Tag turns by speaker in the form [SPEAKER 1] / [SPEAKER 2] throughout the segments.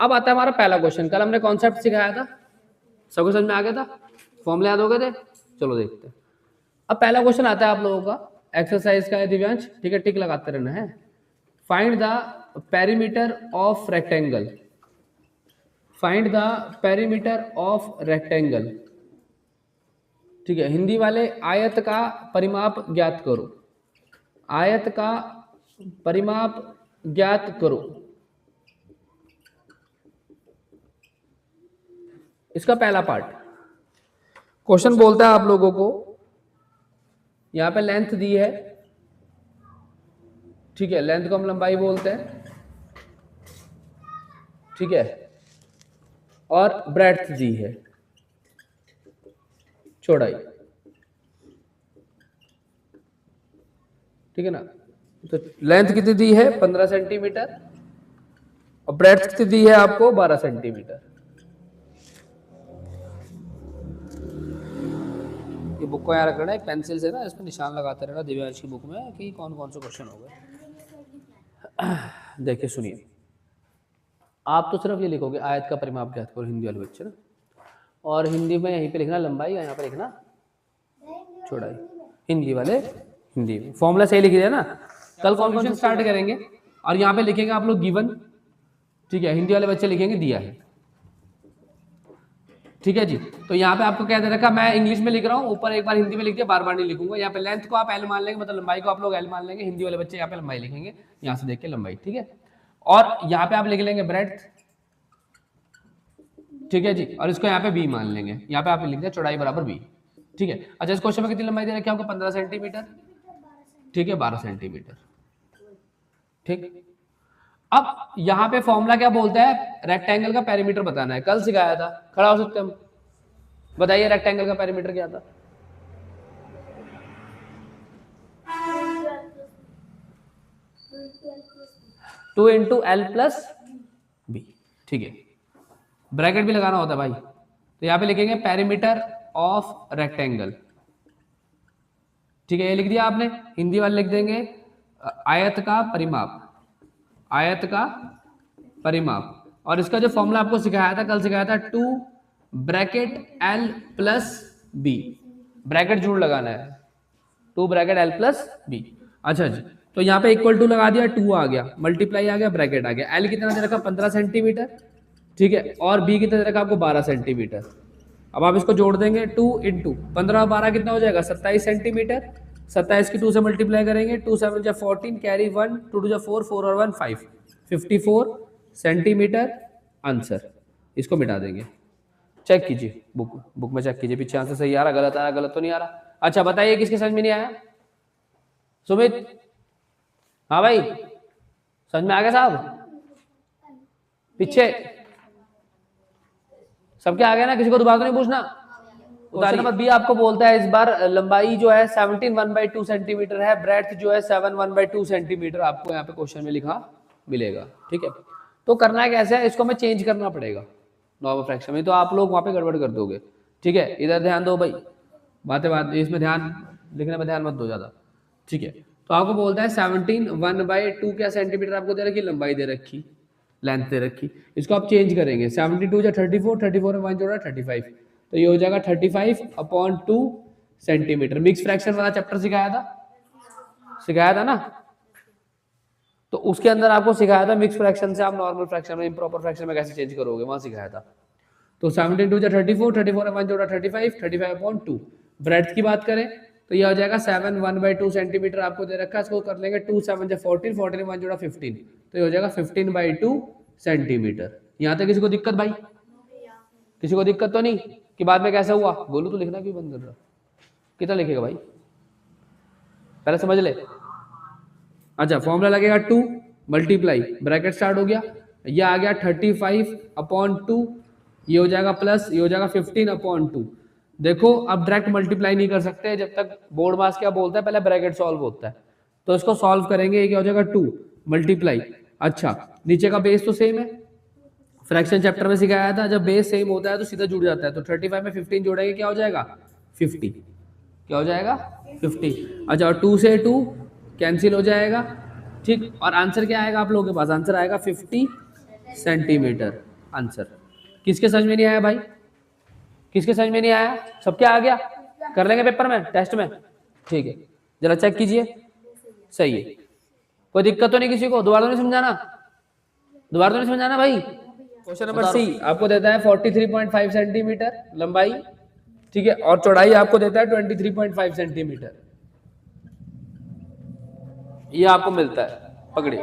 [SPEAKER 1] अब आता है हमारा पहला क्वेश्चन। कल हमने कॉन्सेप्ट सिखाया था, सबको समझ में आ गया था, फॉर्मूले याद हो गए थे। चलो देखते हैं। अब पहला क्वेश्चन आता है आप लोगों का, एक्सरसाइज का है दिव्यांश, ठीक है, टिक लगाते रहना है। Find the perimeter of rectangle, find the perimeter of rectangle, ठीक है। हिंदी वाले आयत का परिमाप ज्ञात करो, आयत का परिमाप ज्ञात करो। इसका पहला पार्ट क्वेश्चन बोलता है आप लोगों को, यहां पे लेंथ दी है, ठीक है, लेंथ को हम लंबाई बोलते हैं, ठीक है, और ब्रेड्थ दी है चौड़ाई, ठीक है ना। तो लेंथ कितनी दी है 15 सेंटीमीटर और ब्रेड्थ कितनी दी है आपको 12 सेंटीमीटर। ये बुक को यहाँ रखना है पेंसिल से ना, इसमें निशान लगाते रहना दिव्यांश की बुक में कि कौन कौन से क्वेश्चन हो गए। देखिए सुनिए, आप तो सिर्फ ये लिखोगे आयत का परिमाप ज्ञात करो, हिंदी वाले बच्चे ना, और हिंदी में यहीं पे लिखना लंबाई, यहाँ पे लिखना चौड़ाई। हिंदी वाले हिंदी में फॉर्मूला सही लिख दिया ना। कल कॉन्फ्रेंस स्टार्ट करेंगे और यहाँ पे लिखेंगे आप लोग गिवन, ठीक है, हिंदी वाले बच्चे लिखेंगे दिया है, ठीक है जी। तो यहाँ पे आपको क्या दे रखा, मैं इंग्लिश में लिख रहा हूँ, ऊपर एक बार हिंदी में लिख दिया, बार बार नहीं लिखूंगा। यहाँ पे लेंथ को आप एल मान लेंगे, मतलब लंबाई को आप लोग एल मान लेंगे, हिंदी वाले बच्चे यहाँ पे लंबाई लिखेंगे, यहाँ से देख के लंबाई, ठीक है। और यहाँ पे आप लिख लेंगे ब्रेड्थ, ठीक है जी, और इसको यहाँ पे बी मान लेंगे, यहाँ पे आप लिख दें चौड़ाई बराबर बी, ठीक है। अच्छा, इस क्वेश्चन में कितनी लंबाई दे रखी है आपको 15 सेंटीमीटर, ठीक है, 12 सेंटीमीटर, ठीक। अब यहाँ पे फॉर्मूला क्या बोलता है, रेक्टेंगल का पेरीमीटर बताना है, कल सिखाया था, खड़ा हो सकते हम, बताइए रेक्टेंगल का पेरीमीटर क्या था। Two into L plus B, ठीक है, ब्रैकेट भी लगाना होता है भाई। तो यहाँ पे लिखेंगे पेरीमीटर ऑफ रेक्टेंगल, ठीक है, ये लिख दिया आपने। हिंदी वाले लिख देंगे आयत का परिमाप, आयत का परिमाप। और इसका जो फॉर्मूला आपको सिखाया था, कल सिखाया था, 2 bracket L plus B, bracket जरूर लगाना है, 2 ब्रैकेट एल प्लस बी। अच्छा जी, तो यहाँ पे इक्वल टू लगा दिया, 2 आ गया, मल्टीप्लाई आ गया, ब्रैकेट आ गया। एल कितना दे रखा 15 सेंटीमीटर, ठीक है, और बी कितना दे रखा आपको 12 सेंटीमीटर। अब आप इसको जोड़ देंगे, 2 इंटू 15 और 12 कितना हो जाएगा 27 सेंटीमीटर, 27 की 2 से मल्टीप्लाई करेंगे, 2 7 जा 14, कैरी 1, 2 2 जा 4, 4 और 1 5, 54 सेंटीमीटर आंसर। इसको मिटा देंगे, चेक कीजिए बुक में चेक कीजिए, पीछे आंसर सही आ रहा, गलत आ रहा, गलत तो नहीं आ रहा। अच्छा बताइए किसके समझ में नहीं आया, सुमित, हाँ भाई समझ में आ गया साहब, पीछे सबके आ गया ना, किसी को दोबारा तो नहीं पूछना। क्वेश्चन नंबर बी आपको बोलता है इस बार लंबाई जो है 17 1/2 सेंटीमीटर है, ब्रेड्थ जो है 7 1/2 सेंटीमीटर आपको यहाँ पे क्वेश्चन में लिखा मिलेगा, ठीक है। तो करना कैसे है, इसको हमें चेंज करना पड़ेगा नॉर्मल फ्रैक्शन में, तो आप लोग वहाँ पे गड़बड़ कर दोगे, ठीक है। इधर ध्यान दो भाई, बात इसमें ध्यान, लिखने में ध्यान मत दो ज़्यादा, ठीक है। तो आपको बोलता है 17 1/2 क्या सेंटीमीटर आपको दे रखी, लंबाई दे रखी, लेंथ दे रखी। इसको आप चेंज करेंगे, 72 या 34, 34 में 1 जोड़ा 35, तो ये हो जाएगा 35/2 सेंटीमीटर। मिक्स फ्रैक्शन वाला चैप्टर सिखाया था ना, तो उसके अंदर आपको सिखाया था मिक्स फ्रैक्शन से आप नॉर्मल फ्रैक्शन में, इम्प्रॉपर फ्रैक्शन में कैसे चेंज करोगे, वहां सिखाया था। तो 72 या 34, 34 में 1 जोड़ा 35, 35/2। ब्रेड्थ की बात करें तो यह हो जाएगा 7 1/2 सेंटीमीटर आपको दे रखा है, इसको कर लेंगे 2 7 जा 14, 14 में 1 जोड़ा 15, तो ये हो जाएगा 15/2 सेंटीमीटर। यहाँ तक किसी को दिक्कत भाई, किसी को दिक्कत तो नहीं कि बाद में कैसे हुआ, बोलू तो लिखना क्यों बंद कर रहा, कितना लिखेगा भाई पहले समझ ले। अच्छा फॉर्मूला लगेगा 2 मल्टीप्लाई, ब्रैकेट स्टार्ट हो गया, ये आ गया 35/2, ये हो जाएगा प्लस, ये हो जाएगा 15/2। देखो अब डायरेक्ट मल्टीप्लाई नहीं कर सकते, जब तक बोर्ड मास क्या बोलता है पहले ब्रैकेट सॉल्व होता है, तो इसको सॉल्व करेंगे, ये क्या हो जाएगा 2 मल्टीप्लाई। अच्छा नीचे का बेस तो सेम है, फ्रैक्शन चैप्टर में सिखाया था, जब बेस सेम होता है तो सीधा जुड़ जाता है, तो 35 में 15 जोड़ेंगे क्या हो जाएगा 50, क्या हो जाएगा 50। अच्छा और 2 से 2 कैंसिल हो जाएगा, ठीक, और आंसर क्या आएगा आप लोगों के पास, आंसर आएगा 50 सेंटीमीटर। आंसर। किसके समझ में नहीं आया भाई? किसके समझ में नहीं आया? सब क्या आ गया? कर लेंगे पेपर में, टेस्ट में, ठीक है। जरा चेक कीजिए, सही है, कोई दिक्कत तो नहीं किसी को? दोबारा तो नहीं समझाना? दोबारा तो नहीं समझाना भाई? क्वेश्चन नंबर सी आपको देता है 43.5 सेंटीमीटर लंबाई, ठीक है, और चौड़ाई आपको देता है 23.5 सेंटीमीटर। ये आपको मिलता है, पकड़िए।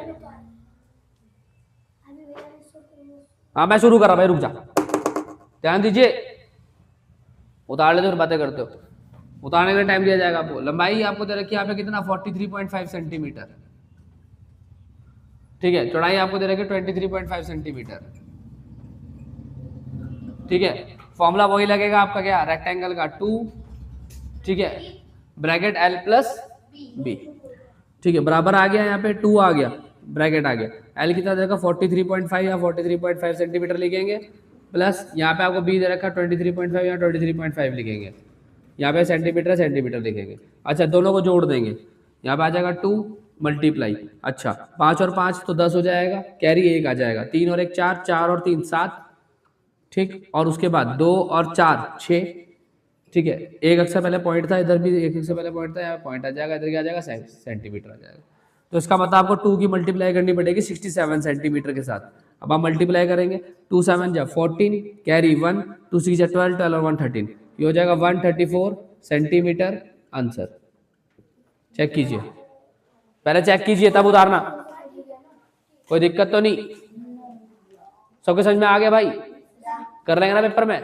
[SPEAKER 1] हाँ मैं शुरू कर रहा भाई, रुक जा, ध्यान दीजिए, उतार लेते फिर बातें करते हो। उतारने का टाइम दिया जाएगा आपको। लंबाई आपको दे रखी है यहाँ पे कितना, 43.5 सेंटीमीटर, ठीक है। चौड़ाई आपको दे रखी है 23.5 सेंटीमीटर, ठीक है। फॉर्मूला वही लगेगा आपका, क्या, रेक्टेंगल का 2, ठीक है, ब्रैकेट L प्लस B, ठीक है, बराबर आ गया, यहाँ पे 2 आ गया, ब्रैकेट आ गया, L कितना देगा 43.5 या 43.5 सेंटीमीटर लिखेंगे, प्लस यहाँ पे आपको B दे रखा 23.5 या 23.5 लिखेंगे, यहाँ पे सेंटीमीटर सेंटीमीटर लिखेंगे। अच्छा, दोनों को जोड़ देंगे, यहाँ पे आ जाएगा 2 मल्टीप्लाई, अच्छा 5 और 5 तो 10 हो जाएगा, कैरी 1 आ जाएगा, 3 और 1 4, 4 और 3 7, ठीक, और उसके बाद 2 और 4 6, ठीक है। एक अक्षर पहले पॉइंट था, इधर भी एक अक्षर पहले पॉइंट था, यहाँ पॉइंट आ जाएगा, इधर क्या आ जाएगा, सेंटीमीटर आ जाएगा। तो इसका मतलब आपको 2 की मल्टीप्लाई करनी पड़ेगी 67 सेंटीमीटर के साथ। अब आप मल्टीप्लाई करेंगे, 2 7 जा 14, कैरी 1, 2 6 जा 12, 12 और 1 13, ये हो जाएगा 134 सेंटीमीटर आंसर। चेक कीजिए, पहले चेक कीजिए तब उतारना, कोई दिक्कत तो नहीं? सबके समझ में आ गया भाई? कर लेंगे ना पेपर में?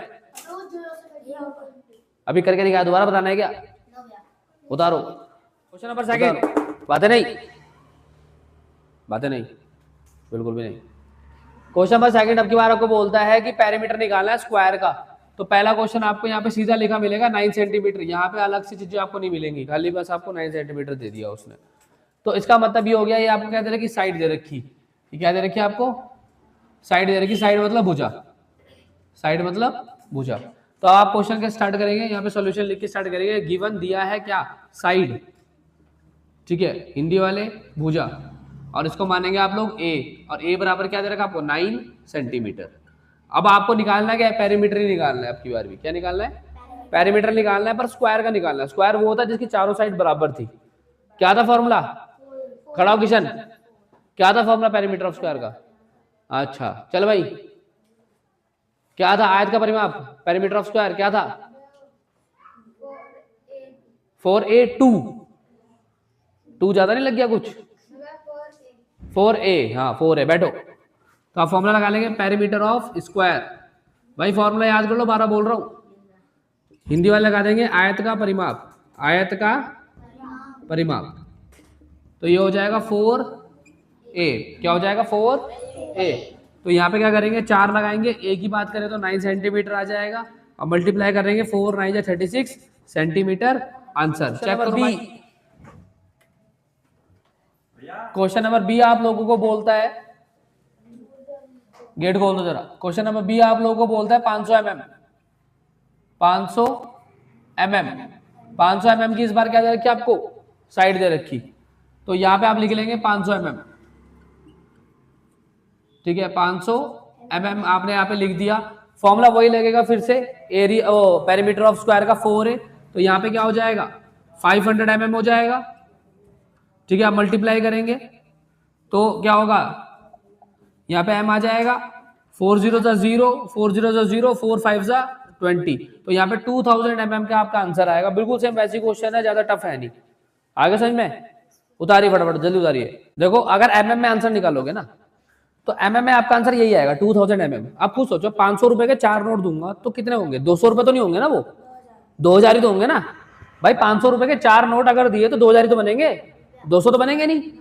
[SPEAKER 1] अभी करके दिखाया, दोबारा बताना है क्या? उतारो। क्वेश्चन नंबर सेकंड, बातें नहीं, बातें नहीं, बिल्कुल भी नहीं। क्वेश्चन नंबर सेकंड अब की बार आपको बोलता है कि पेरीमीटर निकालना है स्क्वायर का। तो पहला क्वेश्चन आपको यहाँ पे सीधा लिखा मिलेगा 9 सेंटीमीटर, यहाँ पे अलग से चीजें आपको नहीं मिलेंगी, खाली बस आपको 9 सेंटीमीटर दे दिया उसने। तो इसका मतलब ये हो गया, ये आपको क्या दे रखी, साइड दे रखी, ये क्या दे रखी आपको, साइड दे रखी, साइड मतलब भुजा, साइड मतलब भुजा। तो आप क्वेश्चन के स्टार्ट करेंगे, यहाँ पे सॉल्यूशन लिख के स्टार्ट करेंगे। गिवन दिया है क्या, साइड, ठीक है, हिंदी वाले भुजा, और इसको मानेंगे आप लोग ए, और ए बराबर क्या दे रखा आपको 9 सेंटीमीटर। अब आपको निकालना क्या है, पेरीमीटर ही निकालना है, आपकी बार भी क्या निकालना है, पेरीमीटर निकालना है, पर स्क्वायर का निकालना है। स्क्वायर वो होता है जिसकी चारों साइड बराबर थी। क्या था फॉर्मूला, खड़ा हो किशन, क्या था फॉर्मूला पेरीमीटर ऑफ स्क्वायर का? अच्छा चल भाई, क्या था आयत का परिमाप, पेरीमीटर ऑफ स्क्वायर क्या था, 4a2, 2 ज्यादा नहीं लग गया कुछ, 4a, हाँ 4a, बैठो। तो आप फॉर्मूला लगा लेंगे, पेरीमीटर ऑफ स्क्वायर, भाई फॉर्मूला याद कर लो, 12 बोल रहा हूं। हिंदी वाले लगा देंगे आयत का परिमाप, आयत का परिमाप, तो ये हो जाएगा 4a, क्या हो जाएगा 4a। तो यहाँ पे क्या करेंगे, 4 लगाएंगे, ए की बात करें तो 9 सेंटीमीटर आ जाएगा, और मल्टीप्लाई करेंगे 4 9 जा 36 सेंटीमीटर आंसर। चेक करो बी। क्वेश्चन नंबर बी आप लोगों को बोलता है, गेट खोल दो जरा। क्वेश्चन नंबर बी आप लोगों को बोलता है 500 mm, 500 mm, 500 mm की इस बार क्या दे रखी आपको, साइड दे रखी। तो यहाँ पे आप लिख लेंगे 500 mm, ठीक है, 500 mm आपने यहाँ पे लिख दिया। फॉर्मूला वही लगेगा फिर से, एरिया पेरीमीटर ऑफ स्क्वायर का 4a, तो यहाँ पे क्या हो जाएगा 500 mm हो जाएगा, ठीक है। आप मल्टीप्लाई करेंगे तो क्या होगा, यहाँ पे m आ जाएगा, 4 0 जा 0, 4 0 जा 0, 4 5 जा 20, तो यहाँ पे 2000 mm का आपका आंसर आएगा। बिल्कुल सेम वैसी क्वेश्चन है, ज्यादा टफ है नहीं। आगे समझ में, उतारिए फटाफट, जल्दी उतारिए। देखो अगर mm में आंसर निकालोगे ना, तो mm में आपका आंसर यही आएगा 2000 mm। आप खुद सोचो, 500 रुपए के 4 नोट दूंगा तो कितने होंगे, 200 रुपए तो नहीं होंगे ना, वो 2000 ही तो होंगे ना भाई। 500 रुपए के 4 नोट अगर दिए तो 2000 ही तो बनेंगे, 200 तो बनेंगे नहीं।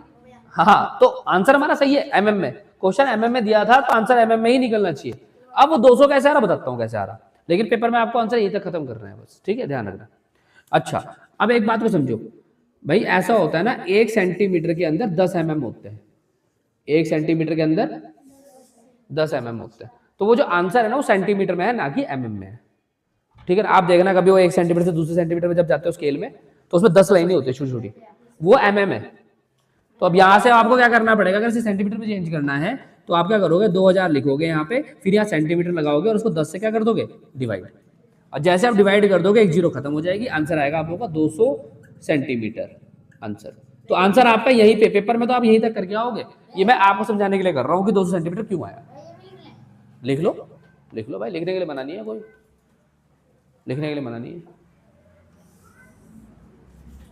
[SPEAKER 1] हाँ, तो आंसर हमारा सही है mm में। क्वेश्चन mm में दिया था तो आंसर mm में ही निकलना चाहिए। अब वो 200 कैसे आ रहा बताता हूँ कैसे आ रहा, लेकिन पेपर में आपको आंसर यही तक खत्म करना है बस, ठीक है, ध्यान रखना। अच्छा, अब एक बात को समझो भाई, ऐसा होता है ना, 1 सेंटीमीटर के अंदर 10 mm होते हैं, 1 सेंटीमीटर के अंदर 10 mm होते हैं। तो वो जो आंसर है ना, वो सेंटीमीटर में है, ना कि mm में है, ठीक है। आप देखना कभी वो 1 सेंटीमीटर से दूसरे सेंटीमीटर में जब जाते हो स्केल में, तो उसमें 10 लाइनें होती है छोटी छोटी, वो mm है। तो अब यहाँ से आपको क्या करना पड़ेगा, अगर इसे सेंटीमीटर में चेंज करना है तो आप क्या करोगे, 2000 लिखोगे यहाँ पे, फिर यहाँ सेंटीमीटर लगाओगे और उसको 10 से क्या कर दोगे, डिवाइड। और जैसे आप डिवाइड कर दोगे 1 0 खत्म हो जाएगी, आंसर आएगा आप लोगों का 200 सेंटीमीटर आंसर। तो आंसर आपका यहीं पे, पेपर में तो आप यहीं तक करके आओगे, ये मैं आपको समझाने के लिए कर रहा हूँ कि 200 सेंटीमीटर क्यों आया। लिख लो, लिख लो भाई, लिखने के लिए मना नहीं है कोई, लिखने के लिए मना नहीं है,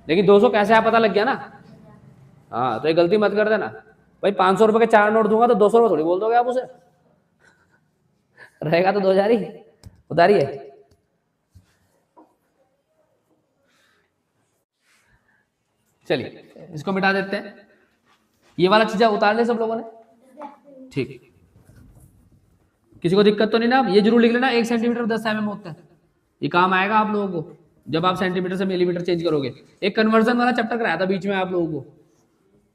[SPEAKER 1] लेकिन 200 कैसे आप पता लग गया ना। हाँ, तो ये गलती मत कर देना भाई, 500 रुपए के 4 नोट दूंगा तो 200 रुपए थोड़ी बोल दोगे आप उसे, रहेगा तो 2000 ही, उतारिए। चलिए इसको मिटा देते हैं, ये वाला चीजें उतार ले सब लोगों ने, ठीक, किसी को दिक्कत तो नहीं ना। ये जरूर लिख लेना 1 सेंटीमीटर 10 mm होता है, ये काम आएगा आप लोगों को जब आप सेंटीमीटर से मिलीमीटर चेंज करोगे। एक कन्वर्जन वाला चैप्टर कराया था बीच में आप लोगों को,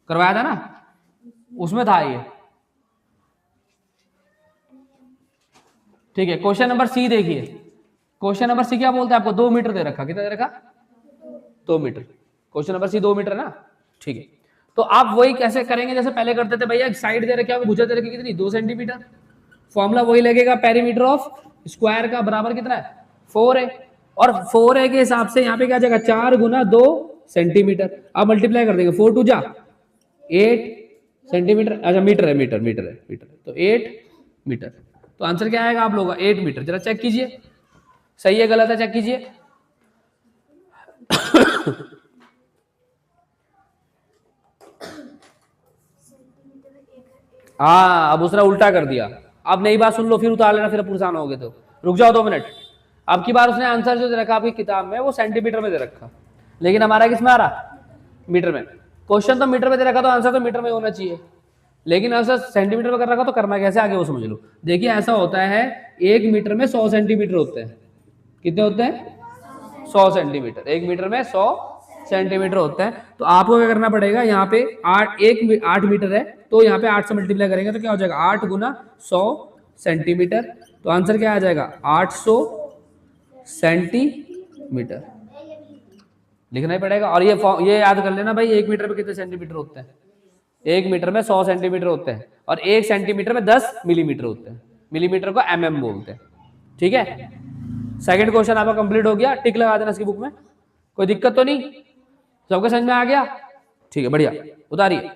[SPEAKER 1] करवाया था ना, उसमें था ये, ठीक है। क्वेश्चन नंबर सी देखिए, क्वेश्चन नंबर सी क्या बोलता है आपको, 2 मीटर दे रखा, कितना दे रखा, 2 metre. Question number C 2 metre है ना, ठीक है। तो आप वही कैसे करेंगे जैसे पहले करते थे, भैया साइड दे रखे, भुजा दे रखी कितनी, 2 सेंटीमीटर, फॉर्मूला वही लगेगा, पेरीमीटर ऑफ स्क्वायर का बराबर कितना है, 4 है, और 4 है के हिसाब से यहाँ पे क्या जाएगा, 4 गुना 2 सेंटीमीटर। अब मल्टीप्लाई कर देंगे, 4 2 जा 8 सेंटीमीटर, अच्छा मीटर है, मीटर मीटर है, मीटर, तो 8 मीटर। तो आंसर क्या आएगा आप लोगों का, 8 मीटर। जरा चेक कीजिए सही है गलत है, चेक कीजिए। हाँ, अब दूसरा उल्टा कर दिया, अब नई बात सुन लो फिर उतार लेना, फिर परेशान होगे तो रुक जाओ 2 मिनट। अब की बार उसने आंसर जो दे रखा आपकी किताब में वो सेंटीमीटर में दे रखा, लेकिन हमारा किस में आ रहा, मीटर में। क्वेश्चन तो मीटर में दे रखा तो आंसर तो मीटर में होना चाहिए, लेकिन आंसर सेंटीमीटर में कर रखा, तो करना कैसे आगे वो समझ लो। देखिए ऐसा होता है, 1 मीटर में 100 सेंटीमीटर होते हैं, कितने होते हैं, 100 सेंटीमीटर, 1 मीटर में 100 सेंटीमीटर होता है। तो आपको क्या करना पड़ेगा, यहाँ पे 8 मीटर है, तो यहाँ पे 8 से मल्टीप्लाई करेंगे तो क्या हो जाएगा, 8 गुना 100 सेंटीमीटर। तो आंसर क्या आ जाएगा, 800 सेंटीमीटर लिखना ही पड़ेगा। और ये याद कर लेना भाई, 1 मीटर में कितने सेंटीमीटर होते हैं, 1 मीटर में 100 सेंटीमीटर होते हैं, और 1 सेंटीमीटर में 10 मिलीमीटर होते हैं, मिलीमीटर को mm बोलते हैं, ठीक है। सेकंड क्वेश्चन आपका कंप्लीट हो गया, टिक लगा देना इसकी बुक में, कोई दिक्कत तो नहीं, सबको समझ में आ गया, ठीक है, बढ़िया, उतारिए।